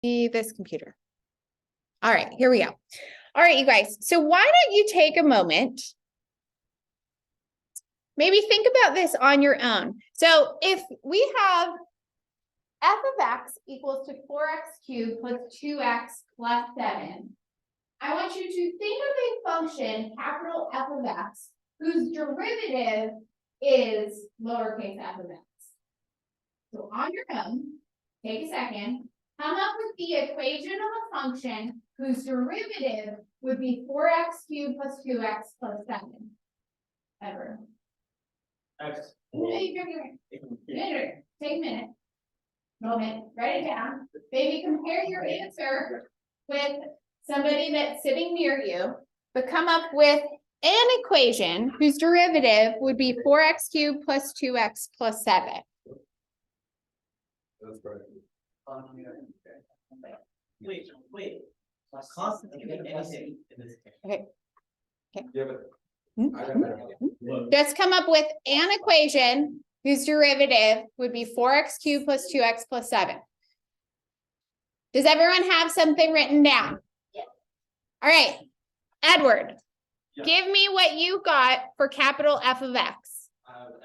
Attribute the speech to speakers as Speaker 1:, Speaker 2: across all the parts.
Speaker 1: See this computer. All right, here we go. All right, you guys. So why don't you take a moment? Maybe think about this on your own. So if we have f of x equals to 4x cubed plus 2x plus 7, I want you to think of a function, capital F of x, whose derivative is lowercase f of x. So on your own, take a second, come up with the equation of a function whose derivative would be 4x cubed plus 2x plus 7. Ever.
Speaker 2: X.
Speaker 1: Take a minute. Moment. Write it down. Baby, compare your answer with somebody that's sitting near you, but come up with an equation whose derivative would be 4x cubed plus 2x plus 7.
Speaker 2: That's right. Wait. Constant can be anything in this case.
Speaker 1: Okay.
Speaker 2: Give it.
Speaker 1: Just come up with an equation whose derivative would be 4x cubed plus 2x plus 7. Does everyone have something written down?
Speaker 3: Yeah.
Speaker 1: All right, Edward,
Speaker 2: Yeah.
Speaker 1: Give me what you got for capital F of x.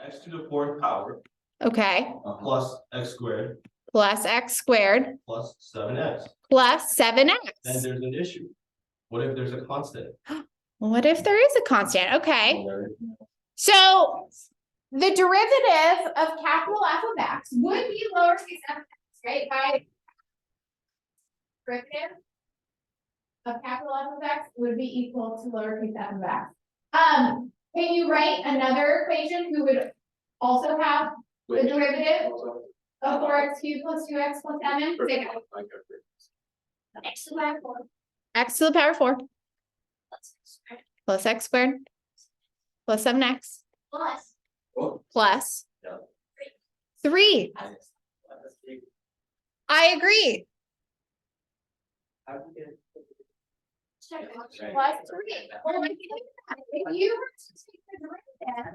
Speaker 2: X to the fourth power.
Speaker 1: Okay.
Speaker 2: Plus x squared.
Speaker 1: Plus x squared.
Speaker 2: Plus 7x.
Speaker 1: Plus 7x.
Speaker 2: Then there's an issue. What if there's a constant?
Speaker 1: What if there is a constant? Okay. So the derivative of capital F of x would be lowercase f of x, right? By derivative of capital F of x would be equal to lowercase f of x. Can you write another equation who would also have the derivative of 4x cubed plus 2x plus 7?
Speaker 3: X to the power 4.
Speaker 1: X to the power 4 plus x squared plus 7x plus 3. I agree. Plus 3. Well, if you were to take the derivative,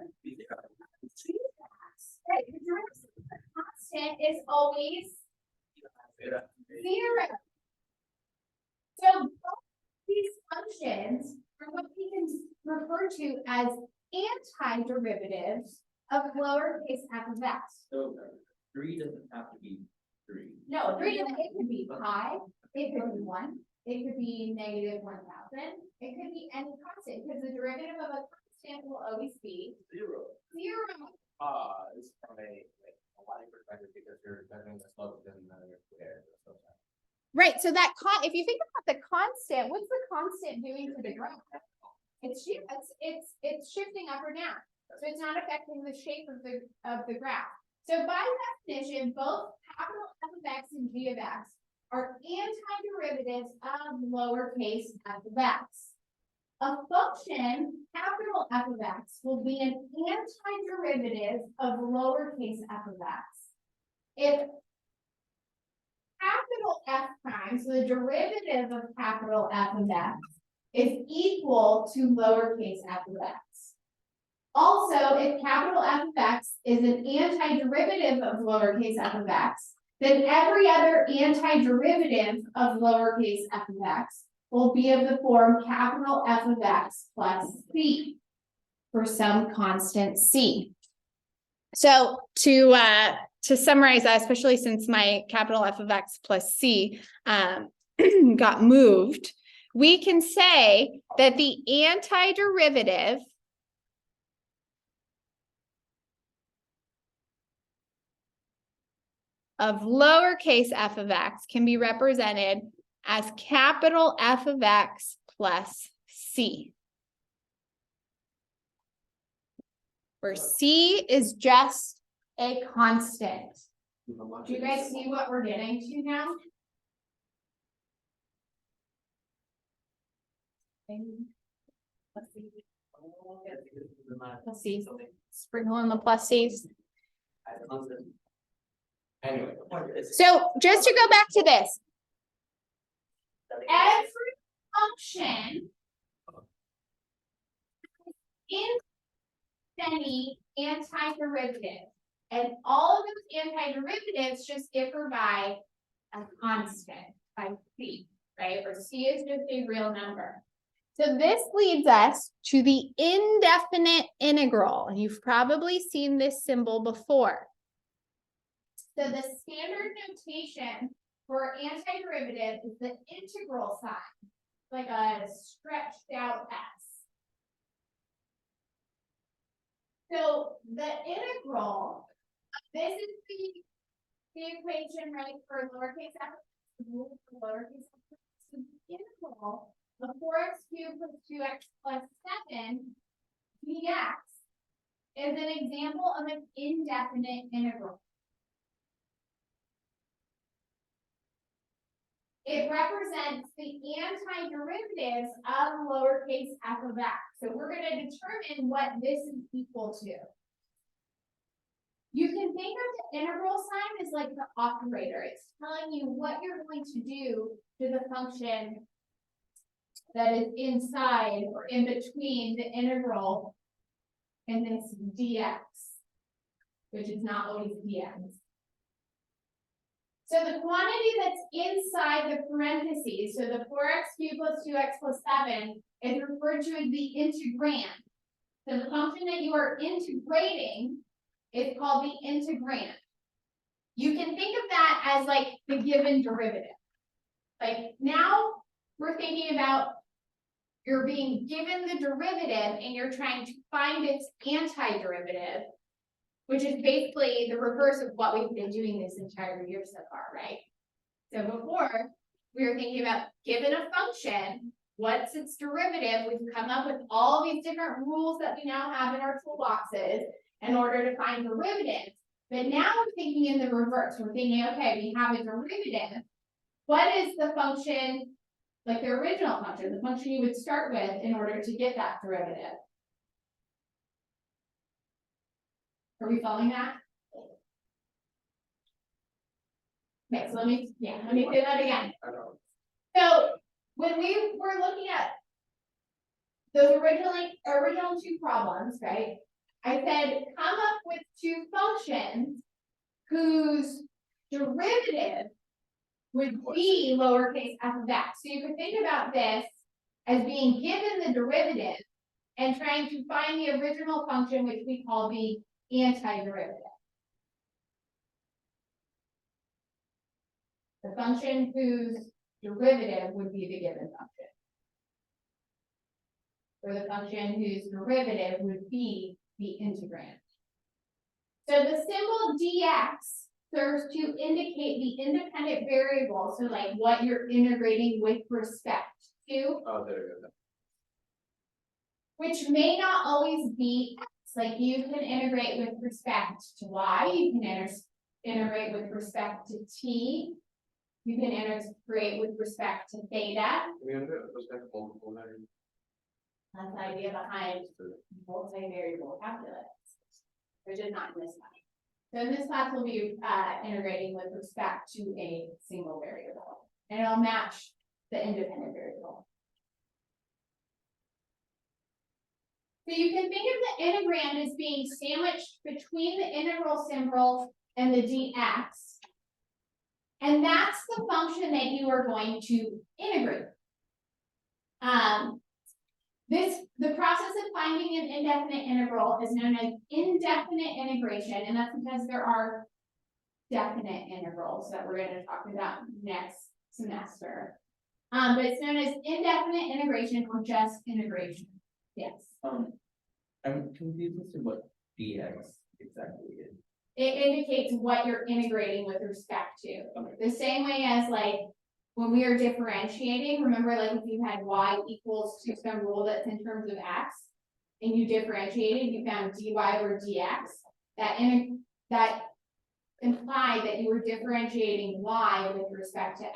Speaker 1: right, the derivative of the constant is always 0. So both these functions are what we can refer to as antiderivatives of lowercase f of x.
Speaker 2: So 3 doesn't have to be 3.
Speaker 1: No, 3 doesn't. It could be pi. It could be 1. It could be negative 1,000. It could be any constant because the derivative of a constant will always be
Speaker 2: 0.
Speaker 1: 0.
Speaker 2: Is from a y perspective because you're measuring the slope doesn't matter where.
Speaker 1: Right. So that if you think about the constant, what's the constant doing to the graph? It's shifting up or down. So it's not affecting the shape of the graph. So by definition, both capital F of x and g of x are antiderivatives of lowercase f of x. A function, capital F of x, will be an antiderivative of lowercase f of x. If capital F prime, so the derivative of capital F of x, is equal to lowercase f of x. Also, if capital F of x is an antiderivative of lowercase f of x, then every other antiderivative of lowercase f of x will be of the form capital F of x plus c for some constant c. So to summarize that, especially since my capital F of x plus c got moved, we can say that the antiderivative of lowercase f of x can be represented as capital F of x plus c, where c is just a constant. Do you guys see what we're getting to now? Let's see. Sprinkle in the plus c's.
Speaker 2: Anyway,
Speaker 1: So just to go back to this, every function in any antiderivative, and all of those antiderivatives just differ by a constant. C is just a real number. So this leads us to the indefinite integral. You've probably seen this symbol before. So the standard notation for antiderivative is the integral sign, like a stretched out S. So the integral, this is the equation, right, for lowercase f, the rule for lowercase f. So the integral of 4x cubed plus 2x plus 7 dx is an example of an indefinite integral. It represents the antiderivatives of lowercase f of x. So we're going to determine what this is equal to. You can think of the integral sign as like the operator. It's telling you what you're going to do to the function that is inside or in between the integral and this dx, which is not always dx. So the quantity that's inside the parentheses, so the 4x cubed plus 2x plus 7, is referred to as the integrand. So the function that you are integrating is called the integrand. You can think of that as like the given derivative. Like now we're thinking about you're being given the derivative and you're trying to find its antiderivative, which is basically the reverse of what we've been doing this entire year so far, right? So before, we were thinking about given a function, what's its derivative? We've come up with all these different rules that we now have in our toolboxes in order to find derivatives. But now we're thinking in the reverse. We're thinking, okay, we have a derivative. What is the function, like the original function, the function you would start with in order to get that derivative? Are we following that? Okay, so let me say that again. So when we were looking at those original two problems, right? I said come up with two functions whose derivative would be lowercase f of x. So you could think about this as being given the derivative and trying to find the original function, which we call the antiderivative. The function whose derivative would be the given function. Or the function whose derivative would be the integrand. So the symbol dx serves to indicate the independent variable, so like what you're integrating with respect to.
Speaker 2: Oh, there you go.
Speaker 1: Which may not always be x. Like you can integrate with respect to y, you can integrate with respect to t, you can integrate with respect to theta.
Speaker 2: We're gonna do it with respect to multiple measures.
Speaker 1: That's the idea behind multivariable calculus, which is not in this class. So in this class, we'll be integrating with respect to a single variable, and it'll match the independent variable. So you can think of the integrand as being sandwiched between the integral symbol and the dx. And that's the function that you are going to integrate. The process of finding an indefinite integral is known as indefinite integration, and that's because there are definite integrals that we're going to talk about next semester. But it's known as indefinite integration or just integration. Yes.
Speaker 3: I'm confused as to what dx exactly is.
Speaker 1: It indicates what you're integrating with respect to.
Speaker 3: Okay.
Speaker 1: The same way as like when we are differentiating, remember like if you had y equals to some rule that's in terms of x, and you differentiated, you found dy over dx, that implied that you were differentiating y with respect to x.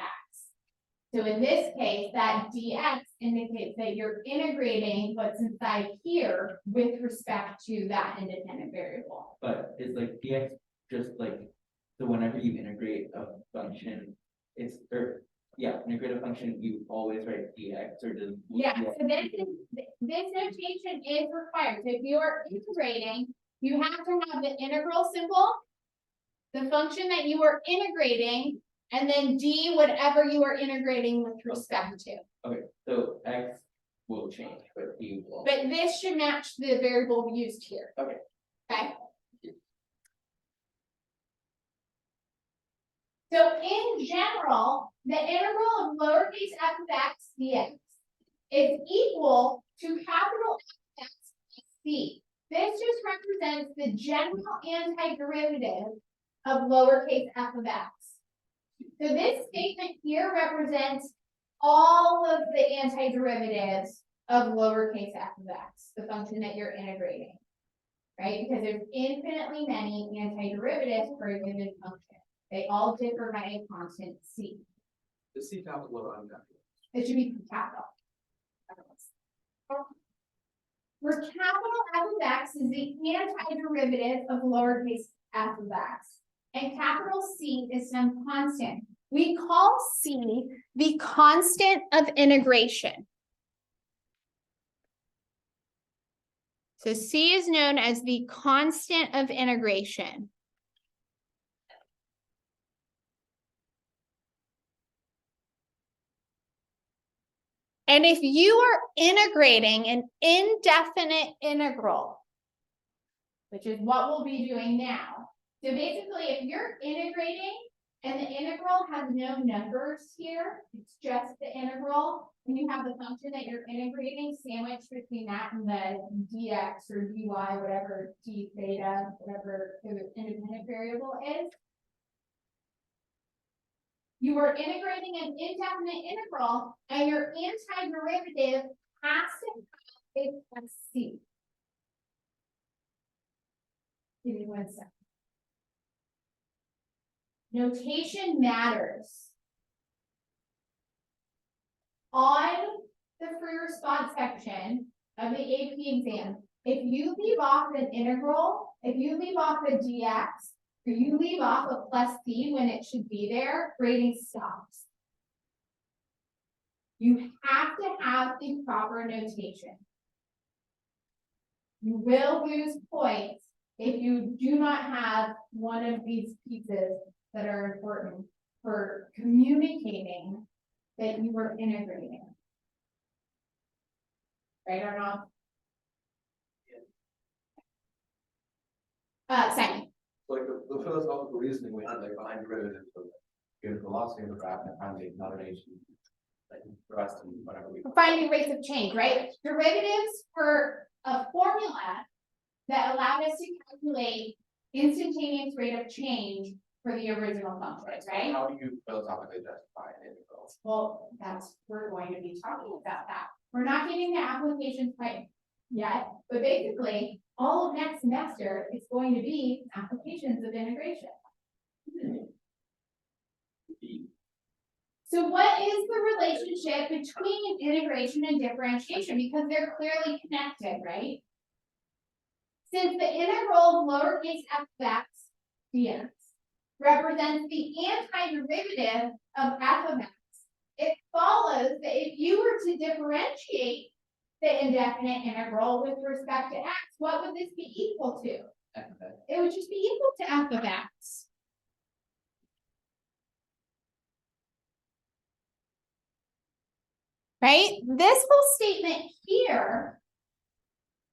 Speaker 1: So in this case, that dx indicates that you're integrating what's inside here with respect to that independent variable.
Speaker 3: But it's like dx just like, so whenever you integrate a function, integrate a function, you always write dx or does.
Speaker 1: Yeah, so this notation is required. So if you are integrating, you have to have the integral symbol, the function that you are integrating, And then D, whatever you are integrating with respect to.
Speaker 3: Okay, so X will change, but D will.
Speaker 1: But this should match the variable used here.
Speaker 3: Okay.
Speaker 1: Okay. So in general, the integral of lowercase f of x dx is equal to capital F of x plus c. This just represents the general antiderivative of lowercase f of x. So this statement here represents all of the antiderivatives of lowercase f of x, the function that you're integrating, right? Because there's infinitely many antiderivatives for a given function. They all differ by a constant c.
Speaker 2: The C capital on that.
Speaker 1: It should be capital. Where capital F of x is the antiderivative of lowercase f of x, and capital C is some constant. We call C the constant of integration. So C is known as the constant of integration. And if you are integrating an indefinite integral, which is what we'll be doing now. So basically, if you're integrating and the integral has no numbers here, it's just the integral, and you have the function that you're integrating sandwiched between that and the dx or dy, whatever d theta, whatever the independent variable is. You are integrating an indefinite integral, and your antiderivative has to have a c. Give me 1 second. Notation matters. On the free response section of the AP exam, if you leave off an integral, if you leave off a dx, or you leave off a plus c when it should be there, grading stops. You have to have the proper notation. You will lose points if you do not have one of these pieces that are important for communicating that you were integrating. Right or not? Second.
Speaker 2: Like the philosophical reasoning we had like behind derivatives of the velocity of the graph and finding the combination, like rest and whatever we.
Speaker 1: Finding rates of change, right? Derivatives for a formula that allowed us to calculate instantaneous rate of change for the original function, right?
Speaker 2: How do you philosophically justify an integral?
Speaker 1: Well, we're going to be talking about that. We're not getting the application quite yet, but basically, all of next semester is going to be applications of integration. So what is the relationship between integration and differentiation? Because they're clearly connected, right? Since the integral of lowercase f of x dx represents the antiderivative of f of x, it follows that if you were to differentiate the indefinite integral with respect to x, what would this be equal to?
Speaker 2: F of x.
Speaker 1: It would just be equal to f of x. Right? This whole statement here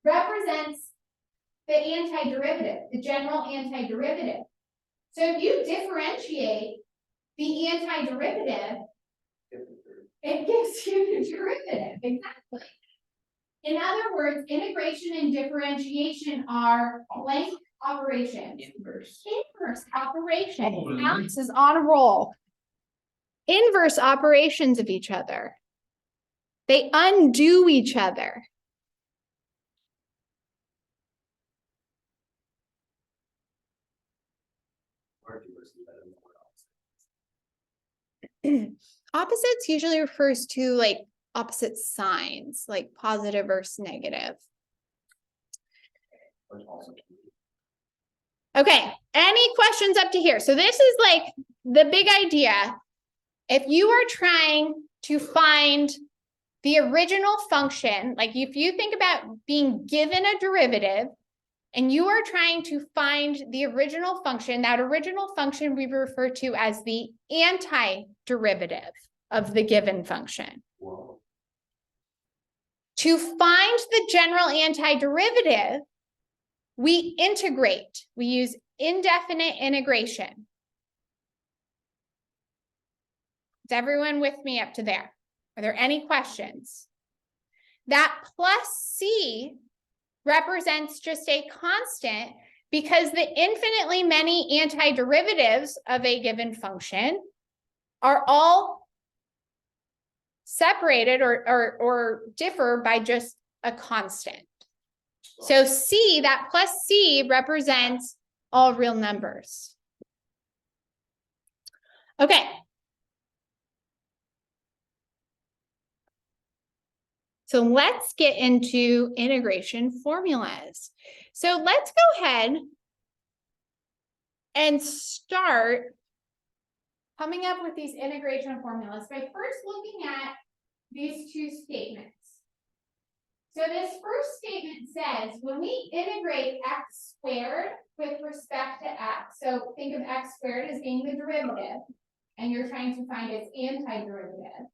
Speaker 1: represents the antiderivative, the general antiderivative. So if you differentiate the antiderivative, it gives you the derivative, exactly. In other words, integration and differentiation are blank operations. Inverse operations. Alex is on a roll. Inverse operations of each other. They undo each other. Opposites usually refers to like opposite signs, like positive versus negative. Okay, any questions up to here? So this is like the big idea. If you are trying to find the original function, like if you think about being given a derivative
Speaker 4: And you are trying to find the original function. That original function we refer to as the antiderivative of the given function.
Speaker 2: Whoa.
Speaker 4: To find the general antiderivative, we integrate. We use indefinite integration. Is everyone with me up to there? Are there any questions? That plus c represents just a constant because the infinitely many antiderivatives of a given function are all separated or differ by just a constant. So c, that plus c represents all real numbers. Okay. So let's get into integration formulas. So let's go ahead and start coming up with these integration formulas by first looking at these two statements. So this first statement says when we integrate x squared with respect to x, so think of x squared as being the derivative, and you're trying to find its antiderivative.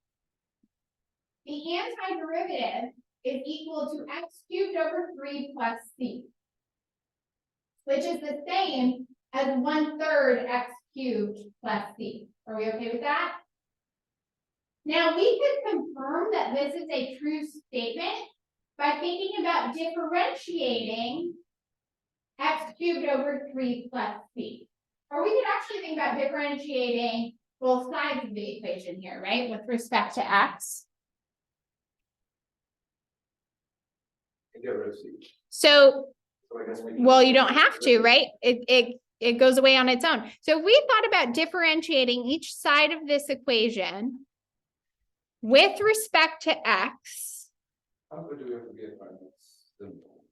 Speaker 4: The antiderivative is equal to x cubed over 3 plus c, which is the same as 1/3 x cubed plus c. Are we okay with that? Now we could confirm that this is a true statement by thinking about differentiating x cubed over 3 plus c. Or we could actually think about differentiating both sides of the equation here, right, with respect to x.
Speaker 2: Get rid of C.
Speaker 4: So,
Speaker 2: So I guess we.
Speaker 4: well, you don't have to, right? It goes away on its own. So we thought about differentiating each side of this equation with respect to x.
Speaker 2: How good do we have to be at finding this simple?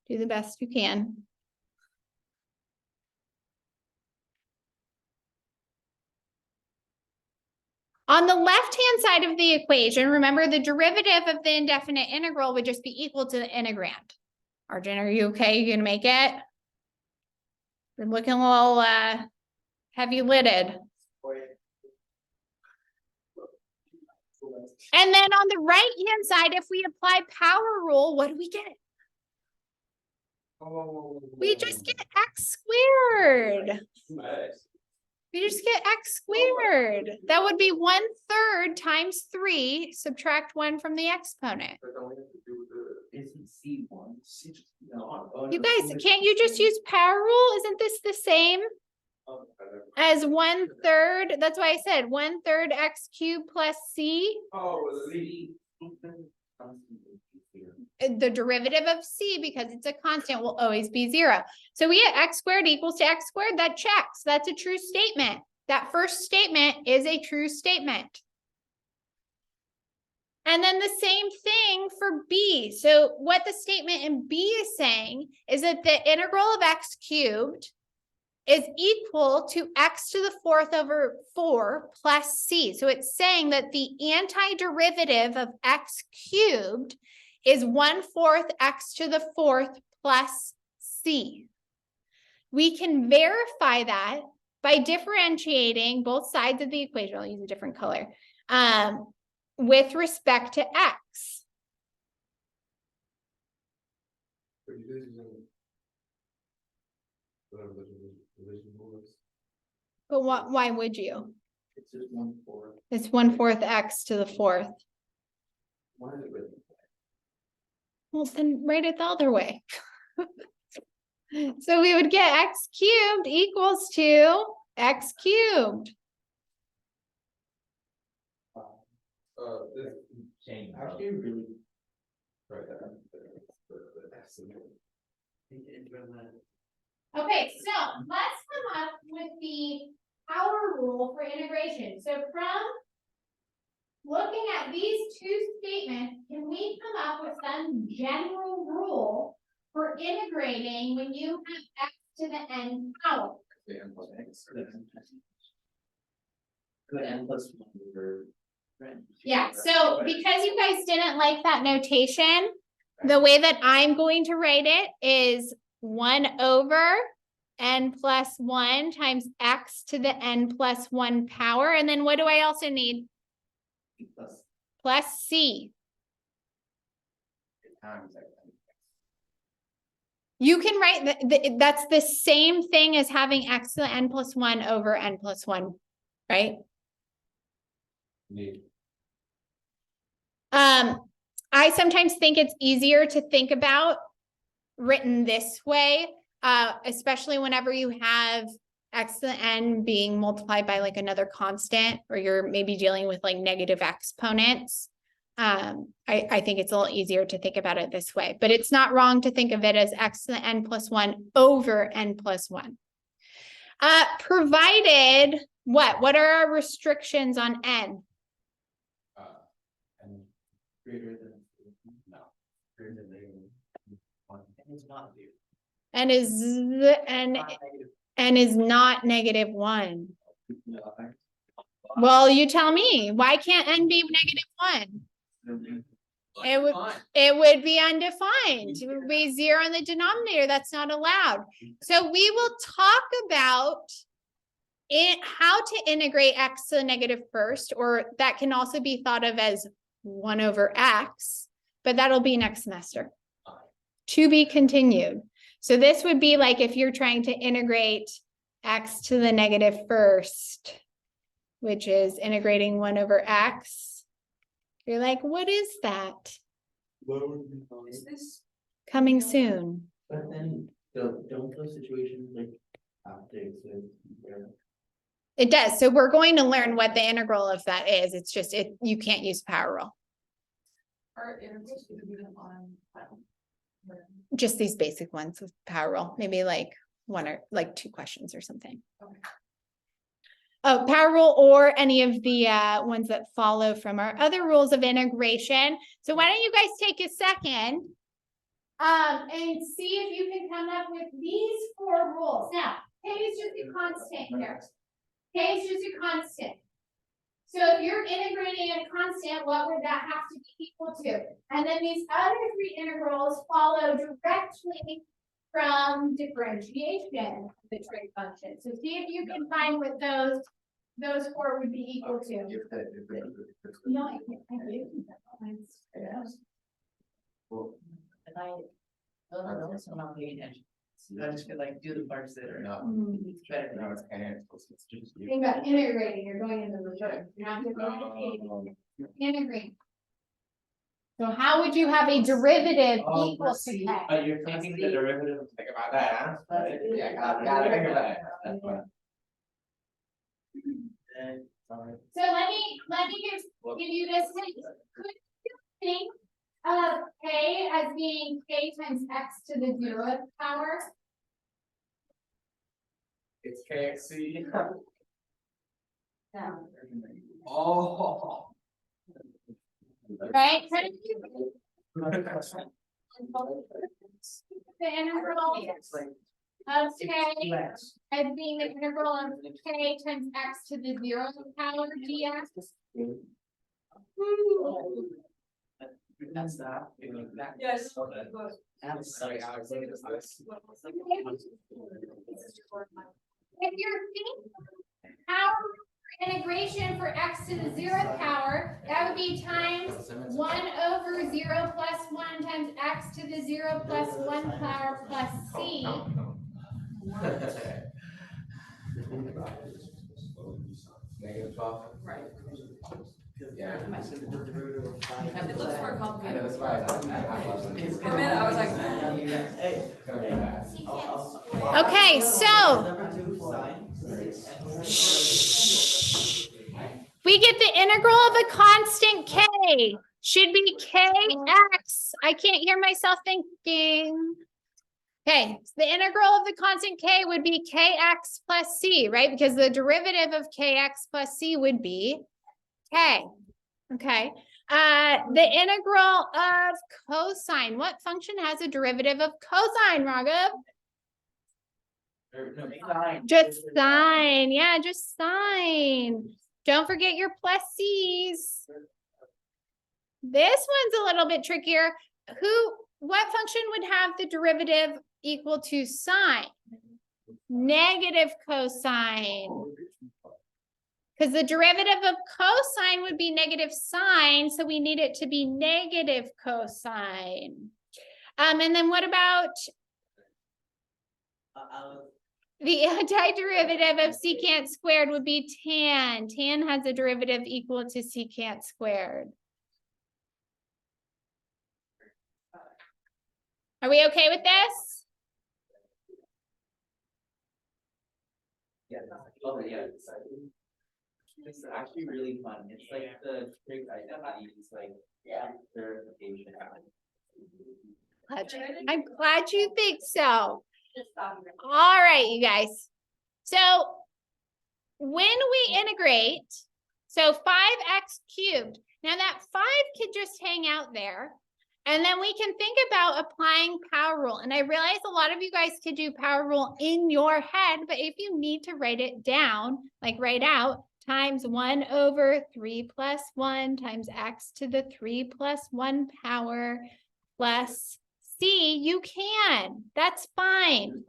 Speaker 4: Do the best you can. On the left-hand side of the equation, remember the derivative of the indefinite integral would just be equal to the integrand. Arjun, are you okay? You gonna make it? You're looking a little heavy-lidded. And then on the right-hand side, if we apply power rule, what do we get?
Speaker 2: Oh.
Speaker 4: We just get x squared.
Speaker 2: Nice.
Speaker 4: We just get x squared. That would be 1/3 times 3, subtract 1 from the exponent.
Speaker 2: But don't we have to do the.
Speaker 3: Isn't C one? C just not.
Speaker 4: You guys, can't you just use power rule? Isn't this the same as 1/3? That's why I said 1/3 x cubed plus c.
Speaker 2: Oh,
Speaker 3: C.
Speaker 4: The derivative of c, because it's a constant, will always be 0. So we get x squared equals to x squared. That checks. That's a true statement. That first statement is a true statement. And then the same thing for b. So what the statement in b is saying is that the integral of x cubed is equal to x to the 4th over 4 plus c. So it's saying that the antiderivative of x cubed is 1/4 x to the 4th plus c. We can verify that by differentiating both sides of the equation. I'll use a different color. With respect to x.
Speaker 2: But you did using whatever the division rule is.
Speaker 4: But why would you?
Speaker 3: It's just 1/4.
Speaker 4: It's 1/4 x to the 4th.
Speaker 2: Why is it written?
Speaker 4: Well, then write it the other way. So we would get x cubed equals to x cubed.
Speaker 2: This.
Speaker 3: Saying, actually really.
Speaker 2: Right there.
Speaker 1: Okay, so let's come up with the power rule for integration. So from looking at these two statements, can we come up with some general rule for integrating when you have x to the n power?
Speaker 2: The n plus x.
Speaker 3: Good n plus 1 over.
Speaker 1: Yeah, so because you guys didn't like that notation, the way that I'm going to write it is
Speaker 4: 1 over n plus 1 times x to the n plus 1 power. And then what do I also need?
Speaker 3: Plus,
Speaker 4: Plus c.
Speaker 2: Times X.
Speaker 4: You can write that's the same thing as having x to the n plus 1 over n plus 1, right?
Speaker 2: Indeed.
Speaker 4: I sometimes think it's easier to think about written this way, especially whenever you have x to the n being multiplied by like another constant, or you're maybe dealing with like negative exponents. I think it's a little easier to think about it this way, but it's not wrong to think of it as x to the n plus 1 over n plus 1. Provided what are our restrictions on n?
Speaker 2: And greater than, no, greater than one, and it's not zero.
Speaker 4: N is not negative 1. Well, you tell me, why can't n be negative 1? It would be undefined. It would be 0 in the denominator. That's not allowed. So we will talk about how to integrate x to the negative first, or that can also be thought of as 1 over x, but that'll be next semester. To be continued. So this would be like if you're trying to integrate x to the negative first, which is integrating 1 over x. You're like, what is that?
Speaker 3: is this,
Speaker 4: Coming soon.
Speaker 3: but then, don't those situations like, after exist, where
Speaker 4: It does. So we're going to learn what the integral of that is. It's just, you can't use power rule.
Speaker 1: Are integrals going to be on file?
Speaker 4: Just these basic ones with power rule, maybe like 1 or like 2 questions or something.
Speaker 1: Okay.
Speaker 4: Oh, power rule or any of the ones that follow from our other rules of integration. So why don't you guys take a second and see if you can come up with these 4 rules. Now, K is just a constant here. K is just a constant. So if you're integrating a constant, what would that have to be equal to? And then these other 3 integrals follow directly from differentiation of the trig function. So see if you can find what those 4 would be equal to. No, I can't. I do.
Speaker 3: well, and I also not paying attention. So I just feel like do the parts that are
Speaker 2: No,
Speaker 3: it's better.
Speaker 2: no, it's can't, it's just.
Speaker 1: Think about integrating, you're going into reverse. You're not differentiating, you're integrating. So how would you have a derivative equal to K?
Speaker 3: But you're taking the derivative of
Speaker 2: Think about that, huh? Yeah, gotta figure that. That's fine. Sorry.
Speaker 1: So let me give you this hint. Could you think of K as being K times X to the 0th power?
Speaker 2: It's KXC.
Speaker 1: No.
Speaker 2: Oh.
Speaker 1: Right? The integral
Speaker 3: It's like
Speaker 1: of K
Speaker 3: less.
Speaker 1: as being the integral of K times X to the 0th power dx.
Speaker 3: That's that.
Speaker 2: Yes.
Speaker 3: That's
Speaker 2: Sorry, Alex. Look at this.
Speaker 1: If you're thinking power integration for X to the 0th power, that would be times 1 over 0 plus 1 times X to the 0 plus 1 power plus C.
Speaker 2: Negative 12.
Speaker 5: Right.
Speaker 2: Yeah.
Speaker 5: It looks more
Speaker 2: I know,
Speaker 5: complicated.
Speaker 2: that's why I thought that.
Speaker 5: For a minute, I was like.
Speaker 2: It's gonna be bad.
Speaker 4: Okay, so we get the integral of a constant K. Should be Kx. I can't hear myself thinking. Okay, so the integral of the constant K would be Kx plus C, right? Because the derivative of Kx plus C would be K. Okay. The integral of cosine. What function has a derivative of cosine, Raghav? Just sine. Yeah, just sine. Don't forget your plus C's. This one's a little bit trickier. What function would have the derivative equal to sine. Negative cosine. Because the derivative of cosine would be negative sine, so we need it to be negative cosine. And then what about the antiderivative of secant squared would be tan. Tan has a derivative equal to secant squared. Are we okay with this?
Speaker 3: Yeah, oh, yeah. It's actually really fun. It's like the trig identities, like verification.
Speaker 4: I'm glad you think so. All right, you guys. So when we integrate, so 5x cubed, now that 5 could just hang out there. And then we can think about applying power rule. And I realize a lot of you guys could do power rule in your head, but if you need to write it down, like write out times 1 over 3 plus 1 times x to the 3 plus 1 power plus c, you can. That's fine.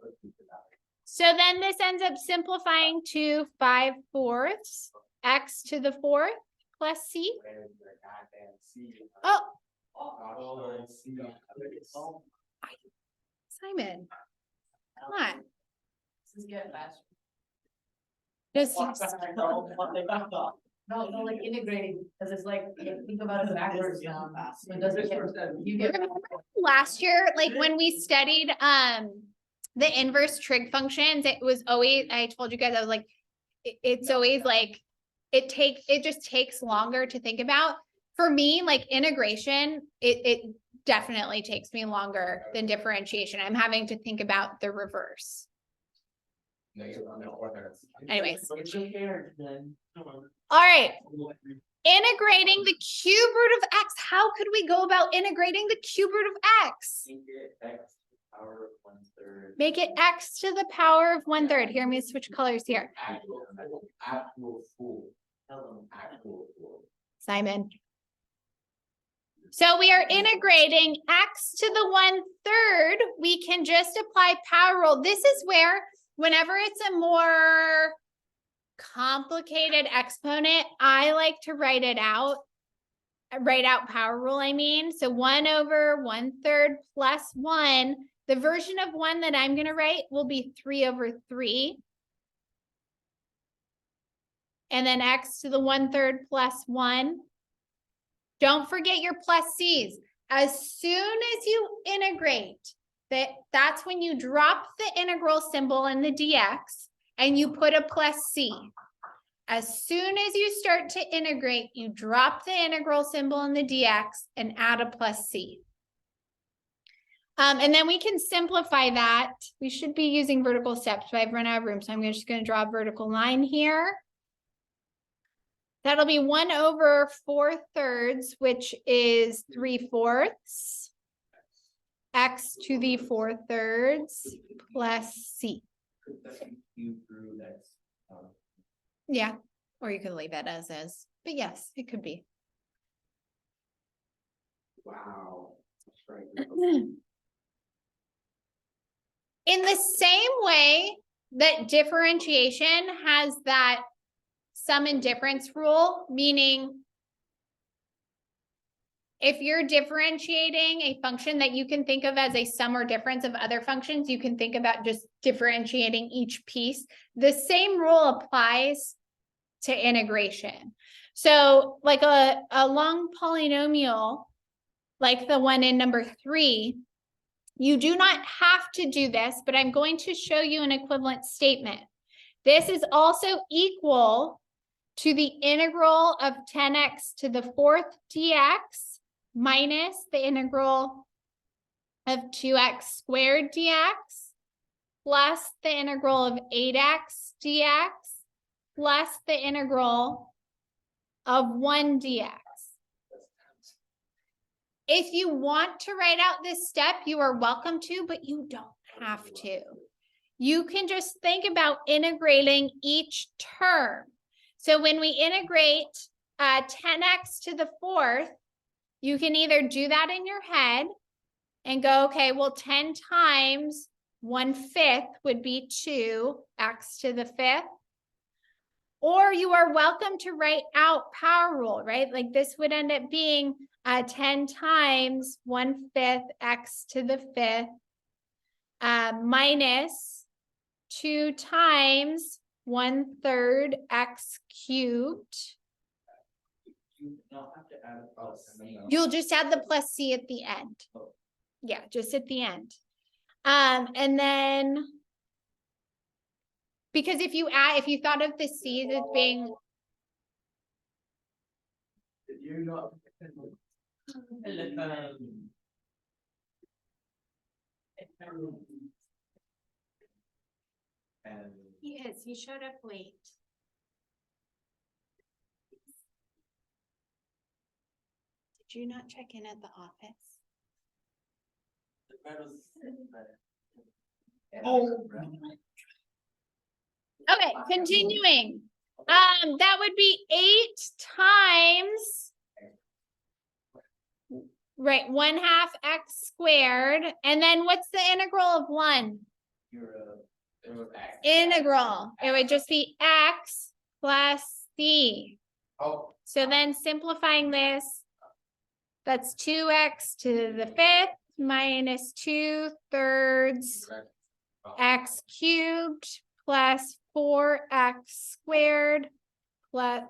Speaker 4: So then this ends up simplifying to 5/4 x to the 4th plus c. Oh, Simon, come on.
Speaker 5: This is good, fast.
Speaker 4: Just,
Speaker 5: No, like integrating, because it's like, think about it backwards, so it doesn't get, you get.
Speaker 4: remember last year, like when we studied the inverse trig functions, it was always, I told you guys, I was like, it's always like, it just takes longer to think about. For me, like integration, it definitely takes me longer than differentiation. I'm having to think about the reverse. Anyways. All right. Integrating the cube root of x. How could we go about integrating the cube root of x? Make it x to the power of 1/3. Here, let me switch colors here. Simon. So we are integrating x to the 1/3. We can just apply power rule. This is where whenever it's a more complicated exponent, I like to write out power rule, I mean. So 1 over 1/3 plus 1. The version of 1 that I'm going to write will be 3 over 3. And then x to the 1/3 plus 1. Don't forget your plus c's. As soon as you integrate, that's when you drop the integral symbol in the dx and you put a plus c. As soon as you start to integrate, you drop the integral symbol in the dx and add a plus c. And then we can simplify that. We should be using vertical steps, but I've run out of room, so I'm just going to draw a vertical line here. That'll be 1 over 4/3, which is 3/4. X to the 4/3 plus c. Yeah, or you could leave it as is. But yes, it could be.
Speaker 2: Wow.
Speaker 4: In the same way that differentiation has that sum and difference rule, meaning if you're differentiating a function that you can think of as a sum or difference of other functions, you can think about just differentiating each piece. The same rule applies to integration. So like a long polynomial, like the one in number 3, you do not have to do this, but I'm going to show you an equivalent statement. This is also equal to the integral of 10x to the 4th dx minus the integral of 2x squared dx plus the integral of 8x dx plus the integral of 1 dx. If you want to write out this step, you are welcome to, but you don't have to. You can just think about integrating each term. So when we integrate 10x to the 4th, you can either do that in your head and go, okay, well, 10 times 1/5 would be 2x to the 5th. Or you are welcome to write out power rule, right? Like this would end up being 10 times 1/5 x to the 5th minus 2 times 1/3 x cubed.
Speaker 3: You don't have to add a plus.
Speaker 4: You'll just add the plus c at the end. Yeah, just at the end. And then, because if you thought of the c's as being,
Speaker 2: Did you know? And
Speaker 4: he showed up late. Did you not check in at the office?
Speaker 2: oh,
Speaker 4: Okay, continuing. That would be 8 times, right, 1/2 x squared. And then what's the integral of 1? Integral. It would just be x plus c.
Speaker 2: oh,
Speaker 4: So then simplifying this, that's 2x to the 5th minus 2/3 x cubed plus 4x squared plus,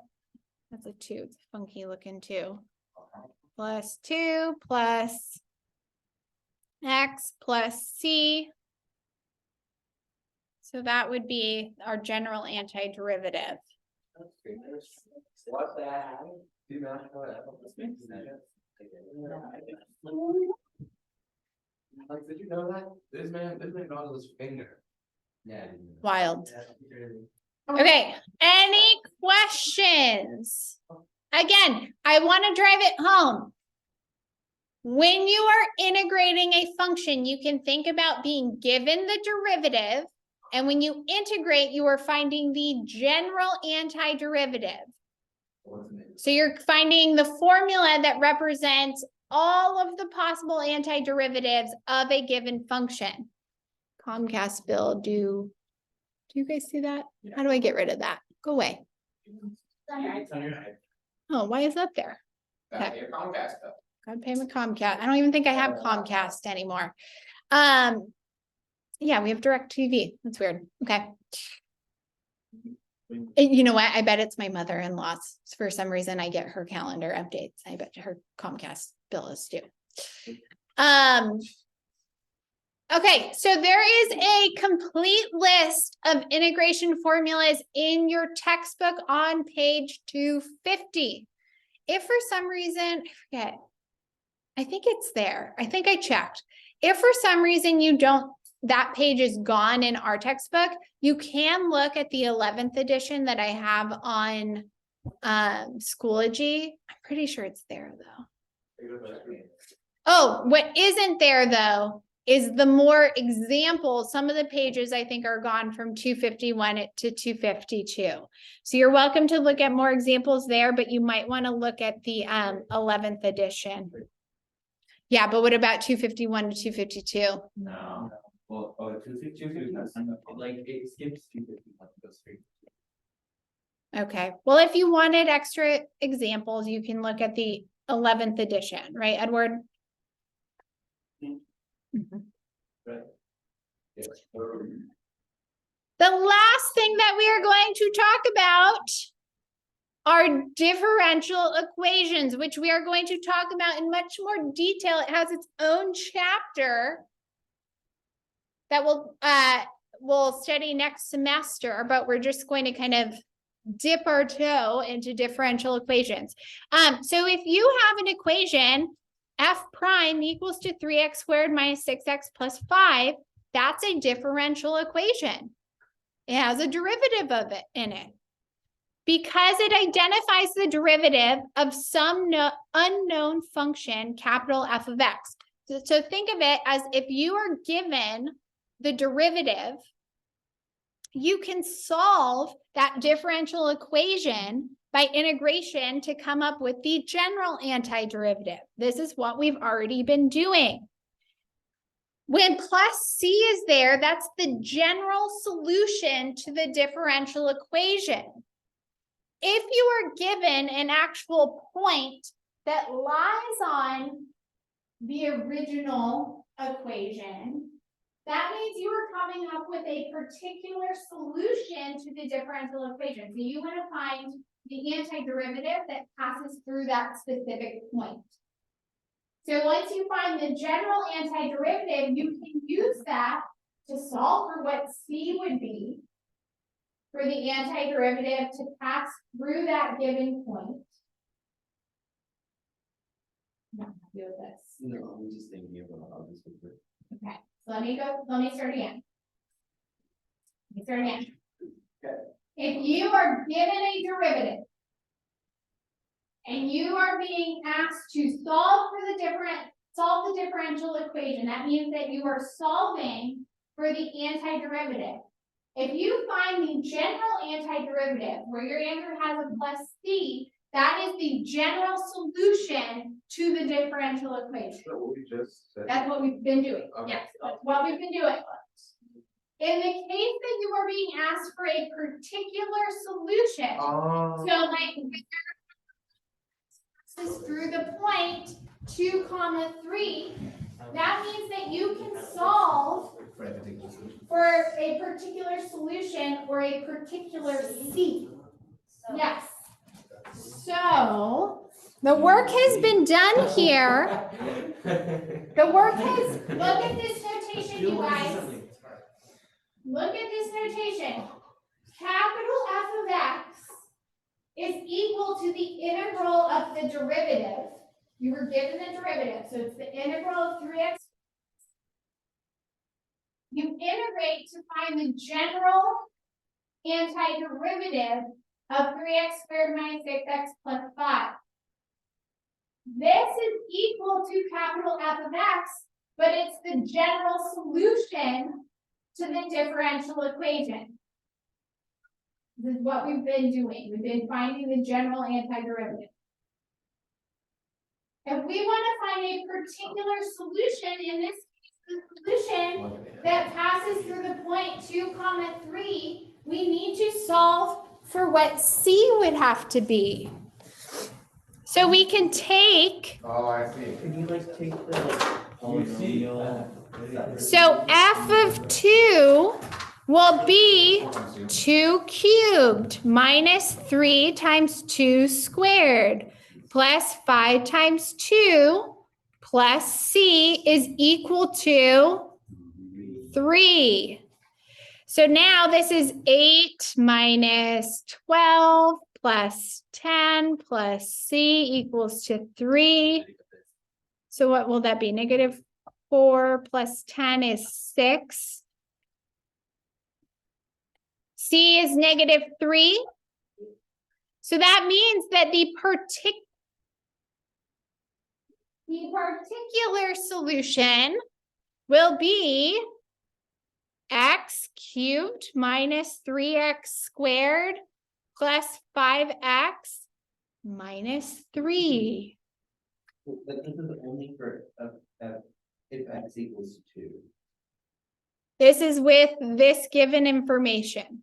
Speaker 4: that's a 2, it's funky looking 2, plus 2 plus x plus c. So that would be our general antiderivative.
Speaker 2: What the heck? Do you know how that makes sense? Like, did you know that? This man got his finger. Yeah. I didn't know.
Speaker 4: Wild.
Speaker 2: Yeah.
Speaker 4: Okay, any questions? Again, I want to drive it home. When you are integrating a function, you can think about being given the derivative, and when you integrate, you are finding the general antiderivative. So you're finding the formula that represents all of the possible antiderivatives of a given function. Comcast bill, do you guys see that? How do I get rid of that? Go away. Oh, why is that there?
Speaker 2: Gotta pay a Comcast bill.
Speaker 4: Gotta pay my Comcast. I don't even think I have Comcast anymore. Yeah, we have DirecTV. That's weird. Okay. And you know what? I bet it's my mother-in-law's. For some reason, I get her calendar updates. I bet her Comcast bill is due. Okay, so there is a complete list of integration formulas in your textbook on page 250. If for some reason, I forget, I think it's there. I think I checked. If for some reason you don't, that page is gone in our textbook, you can look at the 11th edition that I have on Schoology. I'm pretty sure it's there though. Oh, what isn't there though is the more examples. Some of the pages I think are gone from 251 to 252. So you're welcome to look at more examples there, but you might want to look at the 11th edition. Yeah, but what about 251 to 252?
Speaker 3: No. Well, 251, like it skips 251, goes straight.
Speaker 4: Okay, well, if you wanted extra examples, you can look at the 11th edition, right, Edward?
Speaker 3: Right.
Speaker 2: Yes.
Speaker 4: The last thing that we are going to talk about are differential equations, which we are going to talk about in much more detail. It has its own chapter that we'll study next semester, but we're just going to kind of dip our toe into differential equations. So if you have an equation, f prime equals to 3x squared minus 6x plus 5, that's a differential equation. It has a derivative of it in it. Because it identifies the derivative of some unknown function, capital F of x. So think of it as if you are given the derivative, you can solve that differential equation by integration to come up with the general antiderivative. This is what we've already been doing. When plus C is there, that's the general solution to the differential equation. If you are given an actual point that lies on the original equation, that means you are coming up with a particular solution to the differential equation. So you want to find the antiderivative that passes through that specific point. So once you find the general antiderivative, you can use that to solve for what C would be for the antiderivative to pass through that given point. Not happy with this.
Speaker 2: No, I'm just thinking about how this would work.
Speaker 4: Okay, so let me start again.
Speaker 2: Okay.
Speaker 4: If you are given a derivative and you are being asked to solve the differential equation, that means that you are solving for the antiderivative. If you find the general antiderivative where your answer has a plus C, that is the general solution to the differential equation.
Speaker 2: So what we just said.
Speaker 4: That's what we've been doing.
Speaker 2: Okay.
Speaker 4: Yes, that's what we've been doing. In the case that you are being asked for a particular solution,
Speaker 2: Oh.
Speaker 4: so like this is through the point 2, 3, that means that you can solve for a particular solution or a particular C. Yes. So the work has been done here. The work has, look at this notation, you guys. Look at this notation. Capital F of X is equal to the integral of the derivative. You were given the derivative, so it's the integral of 3x. You integrate to find the general antiderivative of 3x squared minus 6x plus 5. This is equal to capital F of X, but it's the general solution to the differential equation. This is what we've been doing. We've been finding the general antiderivative. If we want to find a particular solution, in this case, the solution that passes through the point 2, 3, we need to solve for what C would have to be. So we can take,
Speaker 2: Oh, I see.
Speaker 3: Can you like take the polynomial?
Speaker 4: so F of 2 will be 2 cubed minus 3 times 2 squared plus 5 times 2 plus C is equal to 3. So now this is 8 minus 12 plus 10 plus C equals to 3. So what will that be? Negative 4 plus 10 is 6. C is negative 3. So that means that the particular solution will be x cubed minus 3x squared plus 5x minus 3.
Speaker 3: But this is only for if x equals 2.
Speaker 4: This is with this given information.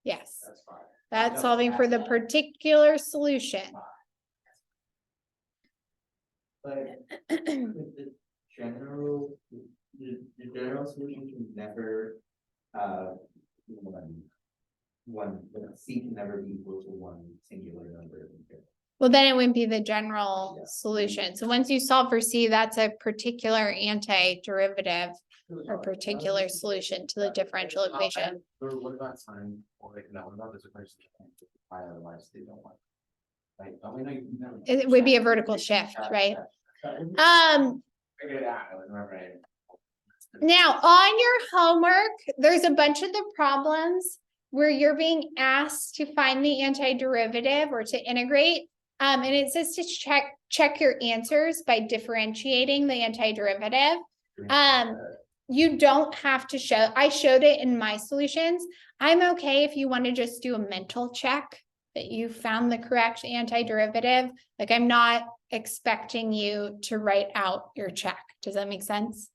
Speaker 4: Yes,
Speaker 2: That's fine.
Speaker 4: that's solving for the particular solution.
Speaker 3: But with the general, the general solution can never, one, C can never be equal to one singular number.
Speaker 4: Well, then it wouldn't be the general solution. So once you solve for C, that's a particular antiderivative or particular solution to the differential equation.
Speaker 2: What about time? Or like, no, what about this equation? Otherwise they don't want. Like, I mean, you never.
Speaker 4: It would be a vertical shift, right?
Speaker 2: Figured it out, I was remembering.
Speaker 4: Now on your homework, there's a bunch of the problems where you're being asked to find the antiderivative or to integrate. And it says to check your answers by differentiating the antiderivative. You don't have to show, I showed it in my solutions. I'm okay if you want to just do a mental check that you found the correct antiderivative. Like I'm not expecting you to write out your check. Does that make sense?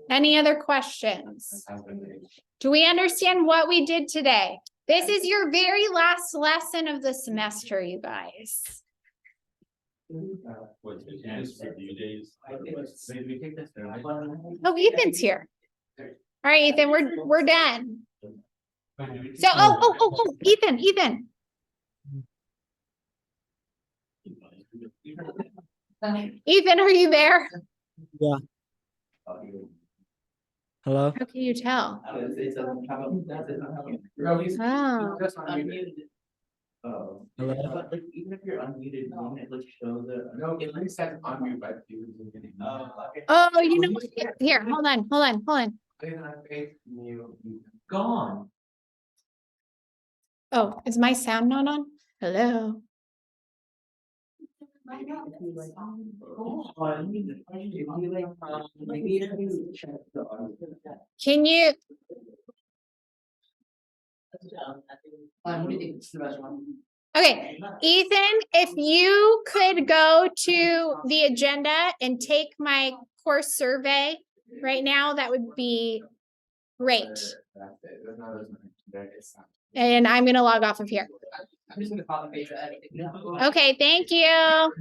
Speaker 4: Any other questions? Do we understand what we did today? This is your very last lesson of the semester, you guys. Oh, Ethan's here. All right, Ethan, we're done. So, oh, Ethan. Ethan, are you there?
Speaker 6: Hello?
Speaker 4: How can you tell?
Speaker 3: It doesn't have
Speaker 4: Oh.
Speaker 2: Just unmuted.
Speaker 3: Oh.
Speaker 6: Hello?
Speaker 3: But like, even if you're unmuted, won't it like show the?
Speaker 2: No, it says unmute, but you was getting.
Speaker 3: Okay.
Speaker 4: Oh, you know what? Here, hold on.
Speaker 3: Gone.
Speaker 4: Oh, is my sound not on? Hello? Can you, okay, Ethan, if you could go to the agenda and take my course survey right now, that would be great. And I'm gonna log off of here.
Speaker 5: I'm just gonna copy paste that.
Speaker 4: Okay, thank you.